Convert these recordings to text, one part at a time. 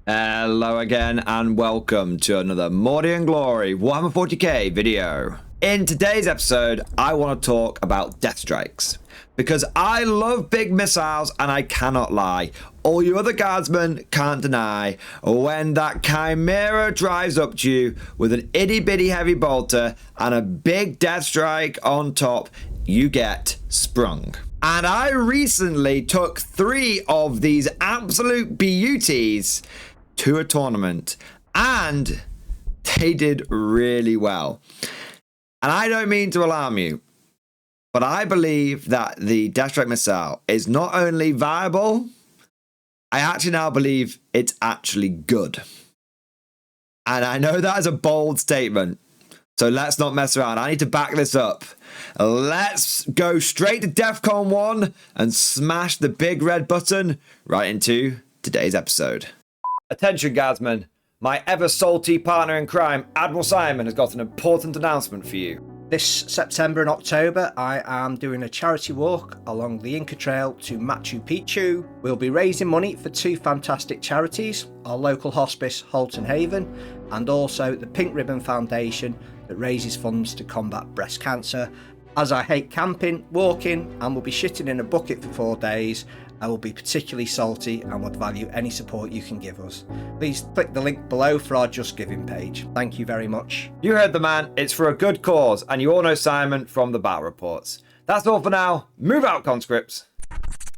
Hello again and welcome to another Mordian Glory Warhammer 40k video. In today's episode, I want to talk about Deathstrikes. Because I love big missiles and I cannot lie. All you other guardsmen can't deny when that Chimera drives up to you with an itty bitty heavy bolter and a big Deathstrike on top, you get sprung. And I recently took 3 of these absolute beauties to a tournament and they did really well. And I don't mean to alarm you, but I believe that the Deathstrike missile is not only viable, I actually now believe it's actually good. And I know that is a bold statement, so let's not mess around. I need to back this up. Let's go straight to DEFCON 1 and smash the big red button right into today's episode. Attention, guardsmen. My ever salty partner in crime, Admiral Simon, has got an important announcement for you. This September and October, I am doing a charity walk along the Inca Trail to Machu Picchu. We'll be raising money for 2 fantastic charities, our local hospice, Halton Haven, and also the Pink Ribbon Foundation that raises funds to combat breast cancer. As I hate camping, walking, and will be shitting in a bucket for 4 days, I will be particularly salty and would value any support you can give us. Please click the link below for our Just Giving page. Thank you very much. You heard the man, it's for a good cause, and you all know Simon from the battle reports. That's all for now. Move out, conscripts.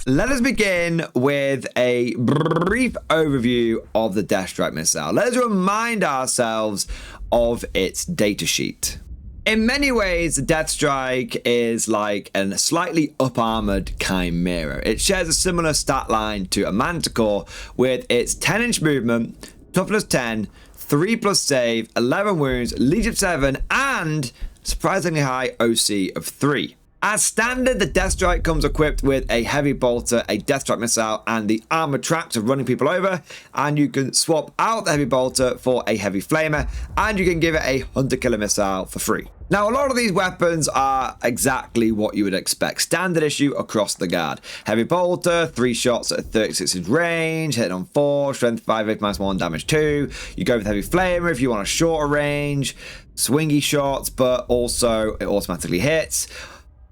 Let us begin with a brief overview of the Deathstrike missile. Let us remind ourselves of its datasheet. In many ways, the Deathstrike is like a slightly up-armored Chimera. It shares a similar stat line to a Manticore with its 10-inch movement, toughness 10, 3+ save, 11 wounds, leech of 7, and surprisingly high OC of 3. As standard, the Deathstrike comes equipped with a heavy bolter, a Deathstrike missile, and the armored tracks of running people over, and you can swap out the heavy bolter for a heavy flamer, and you can give it a hunter-killer missile for free. Now, a lot of these weapons are exactly what you would expect. Standard issue across the guard. Heavy bolter, 3 shots at 36-inch range, hitting on 4, strength 5, 8 -1, damage 2. You go with heavy flamer if you want a shorter range, swingy shots, but also it automatically hits.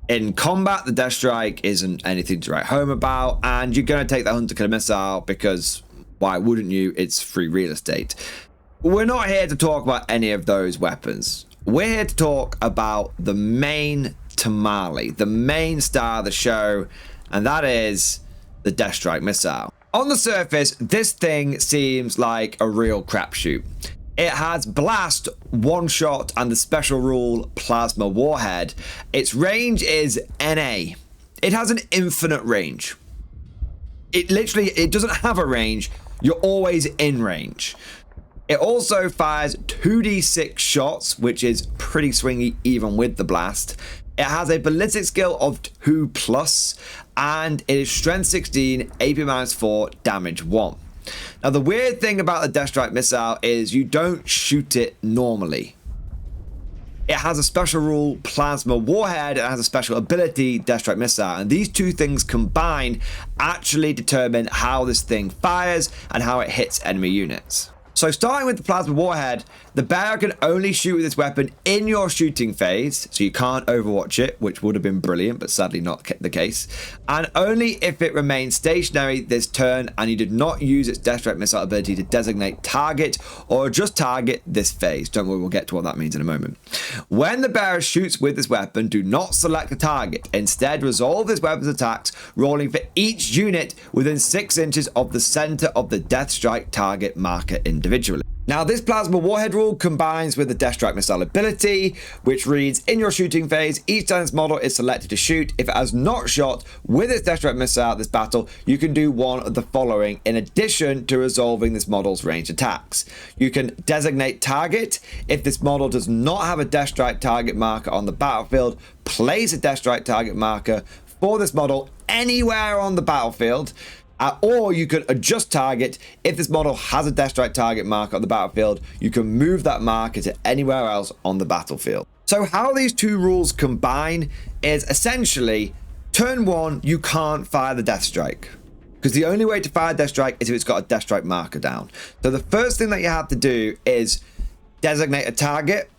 In combat, the Deathstrike isn't anything to write home about, and you're going to take that hunter-killer missile because why wouldn't you? It's free real estate. We're not here to talk about any of those weapons. We're here to talk about the main tamale, the main star of the show, and that is the Deathstrike missile. On the surface, this thing seems like a real crapshoot. It has blast, 1 shot, and the special rule plasma warhead. Its range is NA. It has an infinite range. It doesn't have a range. You're always in range. It also fires 2d6 shots, which is pretty swingy even with the blast. It has a ballistic skill of 2+, and it is strength 16, AP -4, damage 1. Now, the weird thing about the Deathstrike missile is you don't shoot it normally. It has a special rule plasma warhead, and has a special ability Deathstrike missile, and these 2 things combined actually determine how this thing fires and how it hits enemy units. So starting with the plasma warhead, the bearer can only shoot with this weapon in your shooting phase, so you can't overwatch it, which would have been brilliant, but sadly not the case, and only if it remains stationary this turn and you did not use its Deathstrike missile ability to designate target or just target this phase. Don't worry, we'll get to what that means in a moment. When the bearer shoots with this weapon, do not select a target. Instead, resolve this weapon's attacks, rolling for each unit within 6 inches of the center of the Deathstrike target marker individually. Now, this plasma warhead rule combines with the Deathstrike missile ability, which reads, in your shooting phase, each time this model is selected to shoot, if it has not shot with its Deathstrike missile this battle, you can do one of the following in addition to resolving this model's ranged attacks. You can designate target. If this model does not have a Deathstrike target marker on the battlefield, place a Deathstrike target marker for this model anywhere on the battlefield. Or you can adjust target. If this model has a Deathstrike target marker on the battlefield, you can move that marker to anywhere else on the battlefield. So how these 2 rules combine is essentially turn 1, you can't fire the Deathstrike. because the only way to fire Deathstrike is if it's got a Deathstrike marker down. So the first thing that you have to do is designate a target.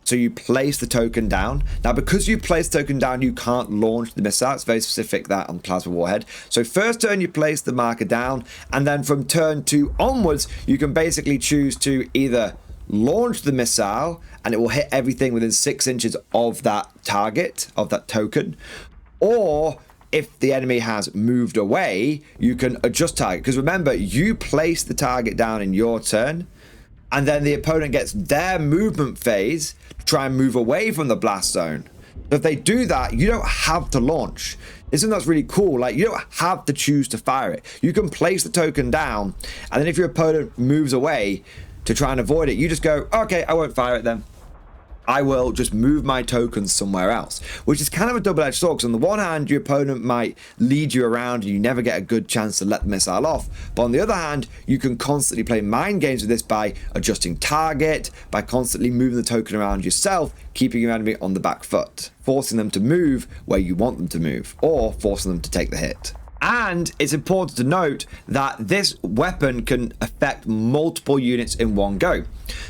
So you place the token down. Now, because you place the token down, you can't launch the missile. It's very specific that on Plasma Warhead. So first turn, you place the marker down, and then from turn 2 onwards, you can basically choose to either launch the missile, and it will hit everything within 6 inches of that target, of that token, or if the enemy has moved away, you can adjust target. Because remember, you place the target down in your turn, and then the opponent gets their movement phase to try and move away from the blast zone. So if they do that, you don't have to launch. Isn't that really cool? Like, you don't have to choose to fire it. You can place the token down, and then if your opponent moves away to try and avoid it, you just go, okay, I won't fire it then. I will just move my tokens somewhere else, which is kind of a double-edged sword, because on the one hand, your opponent might lead you around and you never get a good chance to let the missile off. But on the other hand, you can constantly play mind games with this by adjusting target, by constantly moving the token around yourself, keeping your enemy on the back foot, forcing them to move where you want them to move, or forcing them to take the hit. And it's important to note that this weapon can affect multiple units in one go.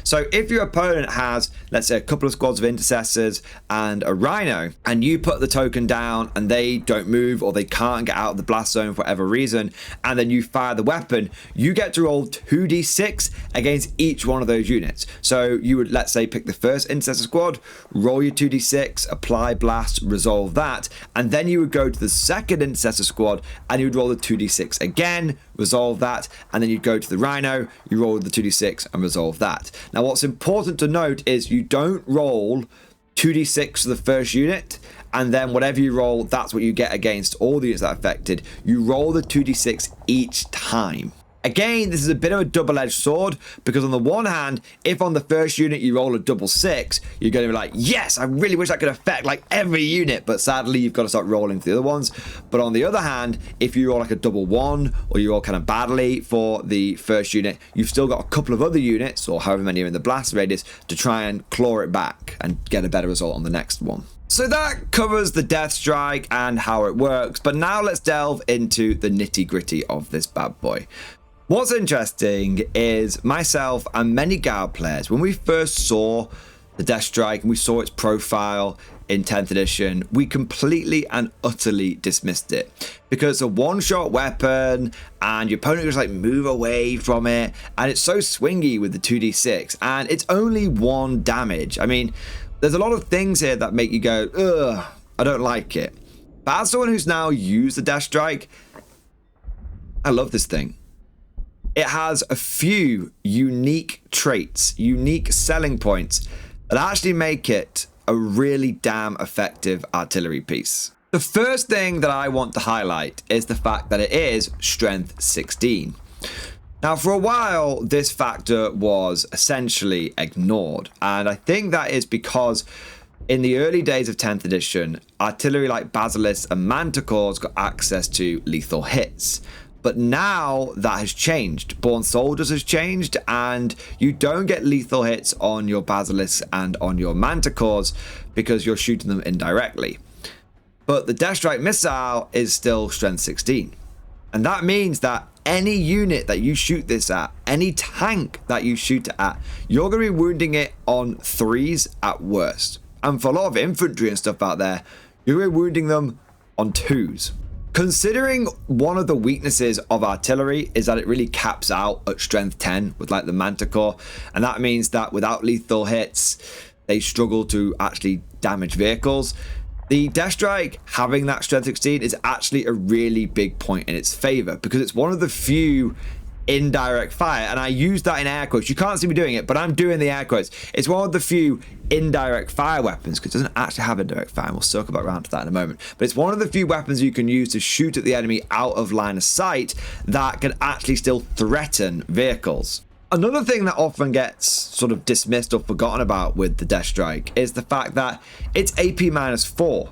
So if your opponent has, let's say, a couple of squads of intercessors and a rhino, and you put the token down and they don't move, or they can't get out of the blast zone for whatever reason, and then you fire the weapon, you get to roll 2d6 against each one of those units. So you would, let's say, pick the first intercessor squad, roll your 2d6, apply blast, resolve that, and then you would go to the second intercessor squad and you would roll the 2d6 again, resolve that, and then you'd go to the rhino, you roll the 2d6 and resolve that. Now, what's important to note is you don't roll 2d6 for the first unit, and then whatever you roll, that's what you get against all the units that are affected. You roll the 2d6 each time. Again, this is a bit of a double-edged sword, because on the one hand, if on the first unit you roll a double 6, you're going to be like, yes, I really wish I could affect like every unit, but sadly you've got to start rolling for the other ones. But on the other hand, if you roll like a double 1, or you roll kind of badly for the first unit, you've still got a couple of other units, or however many are in the blast radius, to try and claw it back and get a better result on the next one. So that covers the Deathstrike and how it works, but now let's delve into the nitty-gritty of this bad boy. What's interesting is myself and many Guard players, when we first saw the Deathstrike and we saw its profile in 10th edition, we completely and utterly dismissed it because it's a one-shot weapon and your opponent just like move away from it, and it's so swingy with the 2d6 and it's only 1 damage. I mean, there's a lot of things here that make you go, ugh, I don't like it. But as someone who's now used the Deathstrike, I love this thing. It has a few unique traits, unique selling points that actually make it a really damn effective artillery piece. The first thing that I want to highlight is the fact that it is strength 16. Now, for a while, this factor was essentially ignored, and I think that is because in the early days of 10th edition, artillery like Basilisks and Manticores got access to lethal hits. But now that has changed. Born Soldiers has changed, and you don't get lethal hits on your Basilisks and on your Manticores because you're shooting them indirectly. But the Deathstrike missile is still strength 16. And that means that any unit that you shoot this at, any tank that you shoot it at, you're going to be wounding it on 3s at worst. And for a lot of infantry and stuff out there, you're going to be wounding them on 2s. Considering one of the weaknesses of artillery is that it really caps out at strength 10 with like the Manticore, and that means that without lethal hits, they struggle to actually damage vehicles. The Deathstrike having that strength 16 is actually a really big point in its favor because it's one of the few indirect fire, and I use that in air quotes. You can't see me doing it, but I'm doing the air quotes. It's one of the few indirect fire weapons because it doesn't actually have indirect fire, and we'll circle back around to that in a moment. But it's one of the few weapons you can use to shoot at the enemy out of line of sight that can actually still threaten vehicles. Another thing that often gets sort of dismissed or forgotten about with the Deathstrike is the fact that it's AP -4.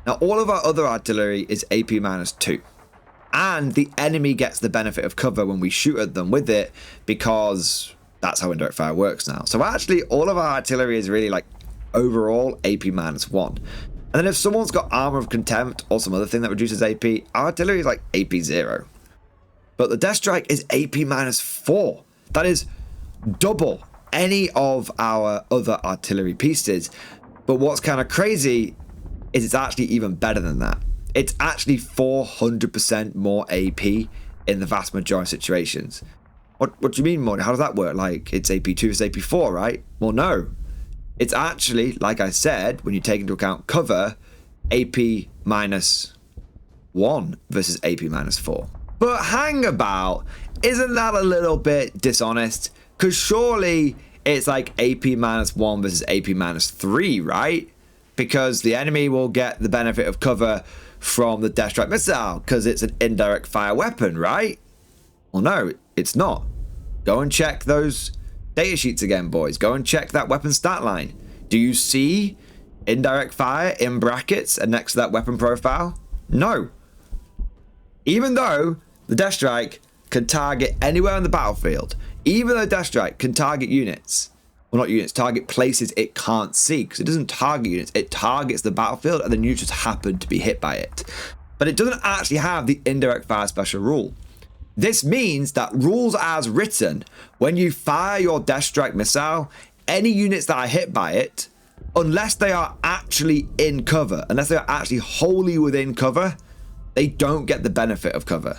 Now, all of our other artillery is AP -2. And the enemy gets the benefit of cover when we shoot at them with it because that's how indirect fire works now. So actually, all of our artillery is really like overall AP -1. And then if someone's got Armor of Contempt or some other thing that reduces AP, our artillery is like AP 0. But the Deathstrike is AP -4. That is double any of our other artillery pieces. But what's kind of crazy is it's actually even better than that. It's actually 400% more AP in the vast majority of situations. What do you mean, Mordian? How does that work? Like, it's AP2 versus AP4, right? Well, no. It's actually, like I said, when you take into account cover, AP -1 versus AP -4. But hang about, isn't that a little bit dishonest? Because surely it's like AP -1 versus AP -3, right? Because the enemy will get the benefit of cover from the Deathstrike missile because it's an indirect fire weapon, right? Well, no, it's not. Go and check those data sheets again, boys. Go and check that weapon stat line. Do you see indirect fire in brackets and next to that weapon profile? No. Even though the Deathstrike can target anywhere on the battlefield, even though Deathstrike can target units, well, not units, target places it can't see, because it doesn't target units, it targets the battlefield and then you just happen to be hit by it. But it doesn't actually have the indirect fire special rule. This means that rules as written, when you fire your Deathstrike missile, any units that are hit by it, unless they are actually in cover, unless they are actually wholly within cover, they don't get the benefit of cover.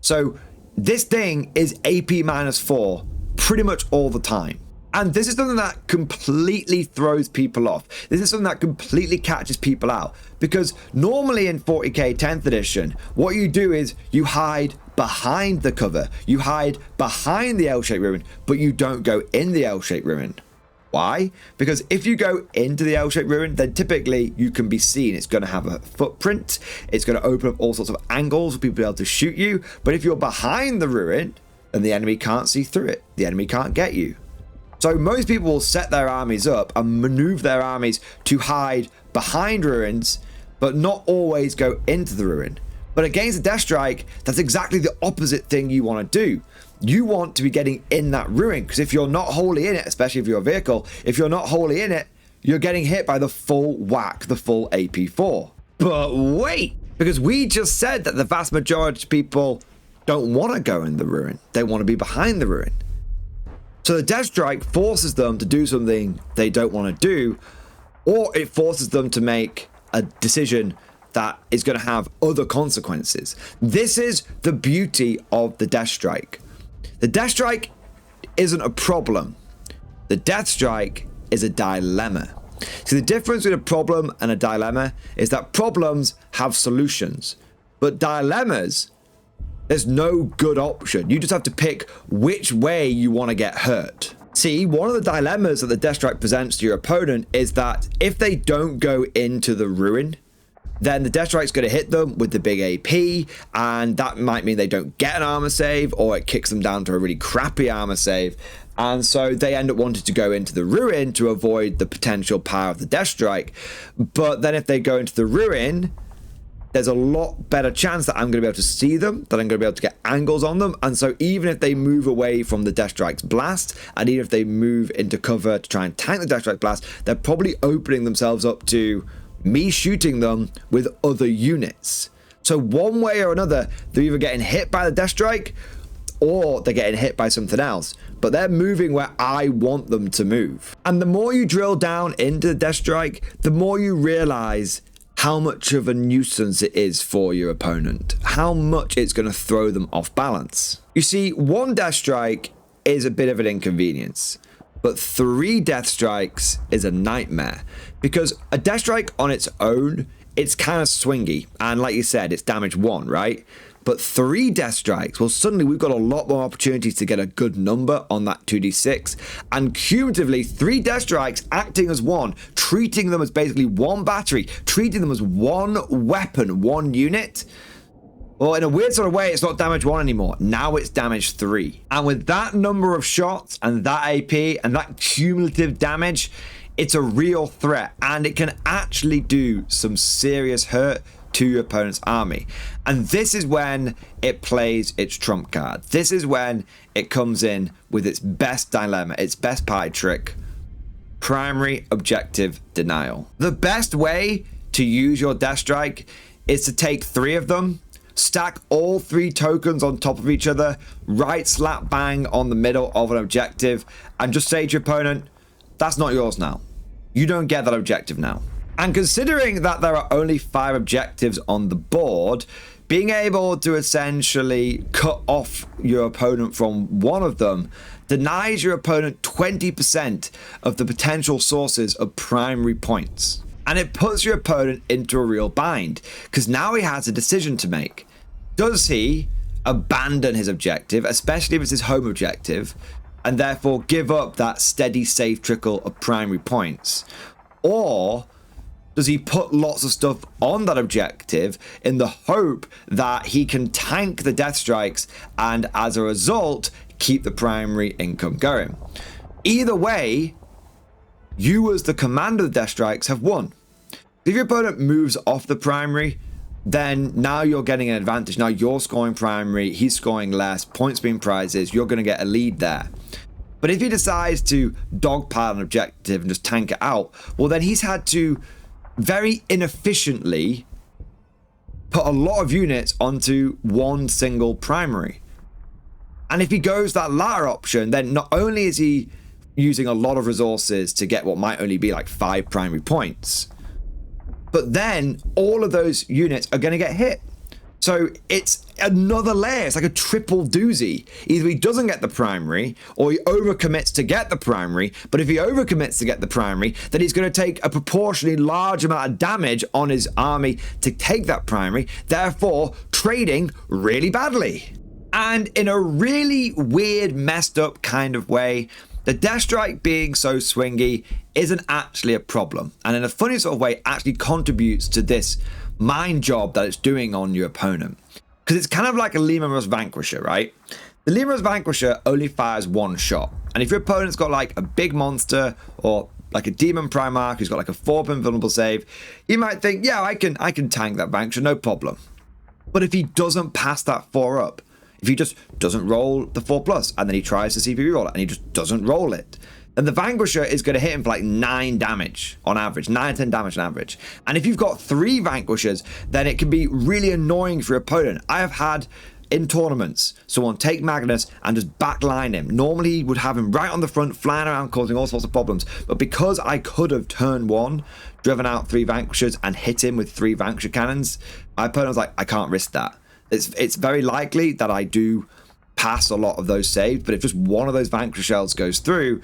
So this thing is AP -4 pretty much all the time. And this is something that completely throws people off. This is something that completely catches people out. Because normally in 40k 10th edition, what you do is you hide behind the cover. You hide behind the L-shaped ruin, but you don't go in the L-shaped ruin. Why? Because if you go into the L-shaped ruin, then typically you can be seen. It's going to have a footprint. It's going to open up all sorts of angles for people to be able to shoot you. But if you're behind the ruin, then the enemy can't see through it. The enemy can't get you. So most people will set their armies up and maneuver their armies to hide behind ruins, but not always go into the ruin. But against the Deathstrike, that's exactly the opposite thing you want to do. You want to be getting in that ruin, because if you're not wholly in it, especially if you're a vehicle, if you're not wholly in it, you're getting hit by the full whack, the full AP4. But wait, because we just said that the vast majority of people don't want to go in the ruin. They want to be behind the ruin. So the Deathstrike forces them to do something they don't want to do, or it forces them to make a decision that is going to have other consequences. This is the beauty of the Deathstrike. The Deathstrike isn't a problem. The Deathstrike is a dilemma. See, the difference between a problem and a dilemma is that problems have solutions, but dilemmas, there's no good option. You just have to pick which way you want to get hurt. See, one of the dilemmas that the Deathstrike presents to your opponent is that if they don't go into the ruin, then the Deathstrike's going to hit them with the big AP, and that might mean they don't get an armor save, or it kicks them down to a really crappy armor save. And so they end up wanting to go into the ruin to avoid the potential power of the Deathstrike. But then if they go into the ruin, there's a lot better chance that I'm going to be able to see them, that I'm going to be able to get angles on them. And so even if they move away from the Deathstrike's blast, and even if they move into cover to try and tank the Deathstrike blast, they're probably opening themselves up to me shooting them with other units. So one way or another, they're either getting hit by the Deathstrike, or they're getting hit by something else. But they're moving where I want them to move. And the more you drill down into the Deathstrike, the more you realize how much of a nuisance it is for your opponent, how much it's going to throw them off balance. You see, one Deathstrike is a bit of an inconvenience, but 3 Deathstrikes is a nightmare, because a Deathstrike on its own, it's kind of swingy, and like you said, it's damage 1, right? But 3 Deathstrikes, well, suddenly we've got a lot more opportunities to get a good number on that 2d6, and cumulatively 3 Deathstrikes acting as one, treating them as basically one battery, treating them as one weapon, one unit. Well, in a weird sort of way, it's not damage 1 anymore. Now it's damage 3. And with that number of shots and that AP and that cumulative damage, it's a real threat, and it can actually do some serious hurt to your opponent's army. And this is when it plays its trump card. This is when it comes in with its best dilemma, its best party trick: primary objective denial. The best way to use your Deathstrike is to take 3 of them, stack all 3 tokens on top of each other, right slap bang on the middle of an objective, and just say to your opponent, that's not yours now. You don't get that objective now. And considering that there are only 5 objectives on the board, being able to essentially cut off your opponent from one of them denies your opponent 20% of the potential sources of primary points. And it puts your opponent into a real bind, because now he has a decision to make. Does he abandon his objective, especially if it's his home objective, and therefore give up that steady, safe trickle of primary points? Or does he put lots of stuff on that objective in the hope that he can tank the Deathstrikes and as a result keep the primary income going? Either way, you as the commander of the Deathstrikes have won. If your opponent moves off the primary, then now you're getting an advantage. Now you're scoring primary, he's scoring less, points being prizes, you're going to get a lead there. But if he decides to dogpile an objective and just tank it out, well then he's had to very inefficiently put a lot of units onto one single primary. And if he goes that latter option, then not only is he using a lot of resources to get what might only be like 5 primary points, but then all of those units are going to get hit. So it's another layer. It's like a triple doozy. Either he doesn't get the primary, or he overcommits to get the primary. But if he overcommits to get the primary, then he's going to take a proportionally large amount of damage on his army to take that primary, therefore trading really badly. And in a really weird, messed up kind of way, the Deathstrike being so swingy isn't actually a problem. And in a funny sort of way, actually contributes to this mind job that it's doing on your opponent. Because it's kind of like a Lemur's Vanquisher, right? The Lemur's Vanquisher only fires 1 shot. And if your opponent's got like a big monster or like a Demon Primarch who's got like a 4-pin vulnerable save, you might think, yeah, I can tank that Vanquisher, no problem. But if he doesn't pass that 4 up, if he just doesn't roll the 4+, and then he tries to CP reroll it, and he just doesn't roll it, then the Vanquisher is going to hit him for like 9 damage on average, 9 10 damage on average. And if you've got 3 Vanquishers, then it can be really annoying for your opponent. I have had in tournaments someone take Magnus and just backline him. Normally he would have him right on the front, flying around, causing all sorts of problems. But because I could have turn 1, driven out 3 Vanquishers and hit him with 3 Vanquisher cannons, my opponent was like, I can't risk that. It's very likely that I do pass a lot of those saves, but if just one of those Vanquisher shells goes through,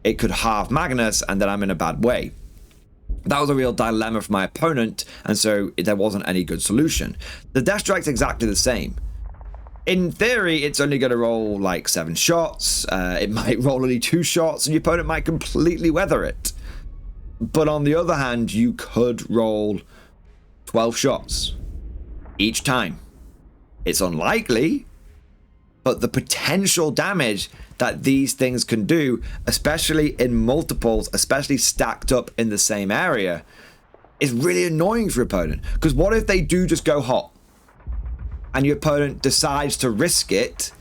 it could halve Magnus, and then I'm in a bad way. That was a real dilemma for my opponent, and so there wasn't any good solution. The Deathstrike's exactly the same. In theory, it's only going to roll like 7 shots. It might roll only 2 shots, and your opponent might completely weather it. But on the other hand, you could roll 12 shots each time. It's unlikely, but the potential damage that these things can do, especially in multiples, especially stacked up in the same area, is really annoying for your opponent. Because what if they do just go hot and your opponent decides to risk it,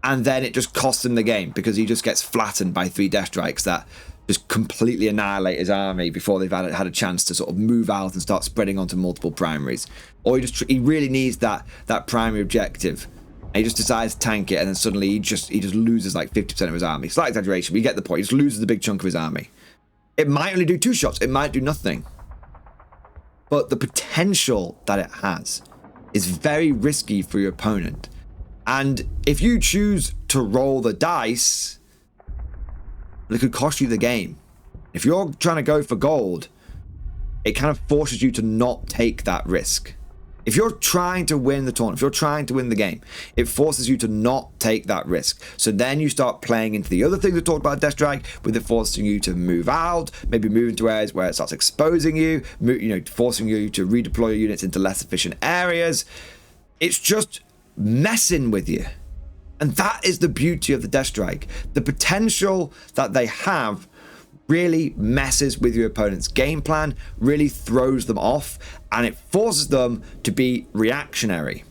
and then it just costs him the game because he just gets flattened by 3 Deathstrikes that just completely annihilate his army before they've had a chance to sort of move out and start spreading onto multiple primaries. Or he really needs that primary objective, and he just decides to tank it, and then suddenly he just loses like 50% of his army. Slight exaggeration, but you get the point. He just loses a big chunk of his army. It might only do 2 shots, it might do nothing, but the potential that it has is very risky for your opponent. And if you choose to roll the dice, it could cost you the game. If you're trying to go for gold, it kind of forces you to not take that risk. If you're trying to win the tournament, if you're trying to win the game, it forces you to not take that risk. So then you start playing into the other things we talked about Deathstrike, with it forcing you to move out, maybe move into areas where it starts exposing you, forcing you to redeploy your units into less efficient areas. It's just messing with you. And that is the beauty of the Deathstrike. The potential that they have really messes with your opponent's game plan, really throws them off, and it forces them to be reactionary.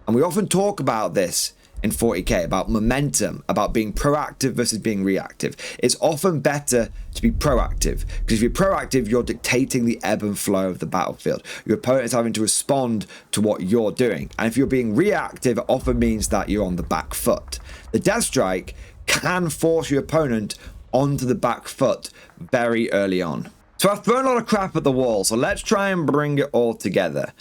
And we often talk about this in 40k, about momentum, about being proactive versus being reactive. It's often better to be proactive, because if you're proactive, you're dictating the ebb and flow of the battlefield. Your opponent is having to respond to what you're doing. And if you're being reactive, it often means that you're on the back foot. The Deathstrike can force your opponent onto the back foot very early on. So I've thrown a lot of crap at the wall, so let's try and bring it all together.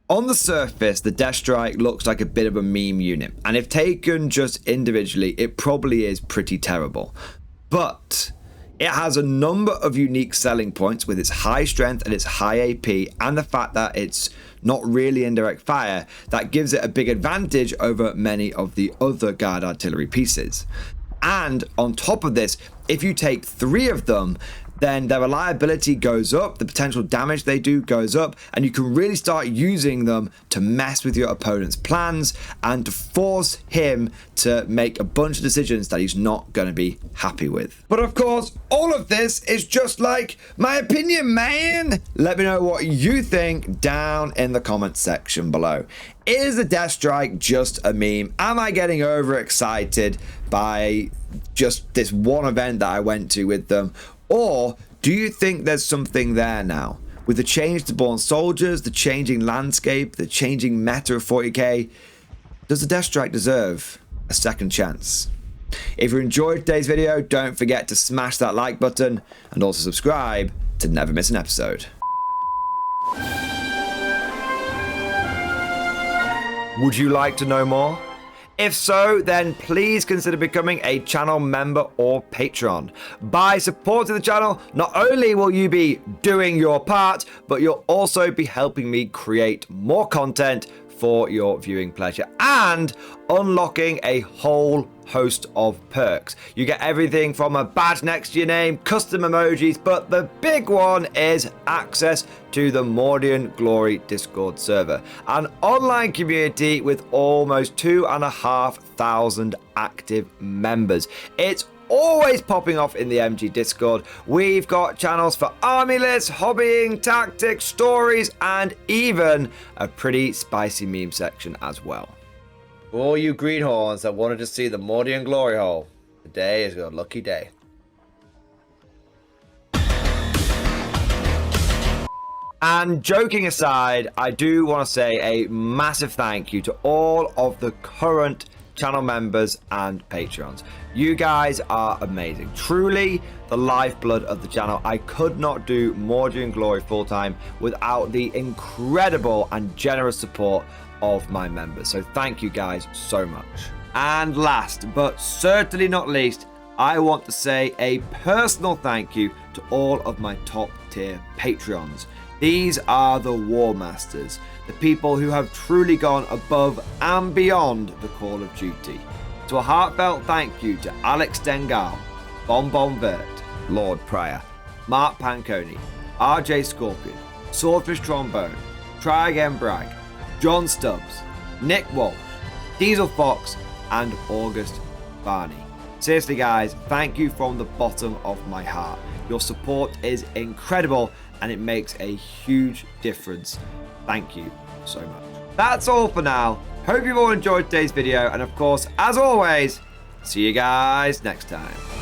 On the surface, the Deathstrike looks like a bit of a meme unit, and if taken just individually, it probably is pretty terrible. But it has a number of unique selling points with its high strength and its high AP, and the fact that it's not really indirect fire that gives it a big advantage over many of the other guard artillery pieces. And on top of this, if you take 3 of them, then their reliability goes up, the potential damage they do goes up, and you can really start using them to mess with your opponent's plans and to force him to make a bunch of decisions that he's not going to be happy with. But of course, all of this is just like my opinion, man. Let me know what you think down in the comments section below. Is the Deathstrike just a meme? Am I getting overexcited by just this one event that I went to with them? Or do you think there's something there now? With the change to Born Soldiers, the changing landscape, the changing meta of 40k, does the Deathstrike deserve a second chance? If you enjoyed today's video, don't forget to smash that like button and also subscribe to never miss an episode. Would you like to know more? If so, then please consider becoming a channel member or patron. By supporting the channel, not only will you be doing your part, but you'll also be helping me create more content for your viewing pleasure and unlocking a whole host of perks. You get everything from a badge next to your name, custom emojis, but the big one is access to the Mordian Glory Discord server, an online community with almost 2,500 active members. It's always popping off in the MG Discord. We've got channels for army lists, hobbying, tactics, stories, and even a pretty spicy meme section as well. For all you greenhorns that wanted to see the Mordian glory hole, today is your lucky day. And joking aside, I do want to say a massive thank you to all of the current channel members and patrons. You guys are amazing, truly the lifeblood of the channel. I could not do Mordian Glory full time without the incredible and generous support of my members, so thank you guys so much. And last but certainly not least, I want to say a personal thank you to all of my top tier Patreons. These are the War Masters, the people who have truly gone above and beyond the call of duty. So a heartfelt thank you to Alex Dengal, Bon Vert, Lord Pryor, Mark Panconi, RJ Scorpion, Swordfish Trombone, Try Again Bragg, John Stubbs, Nick Walsh, Diesel Fox, and August Barney. Seriously guys, thank you from the bottom of my heart. Your support is incredible and it makes a huge difference. Thank you so much. That's all for now. Hope you've all enjoyed today's video, and of course, as always, see you guys next time.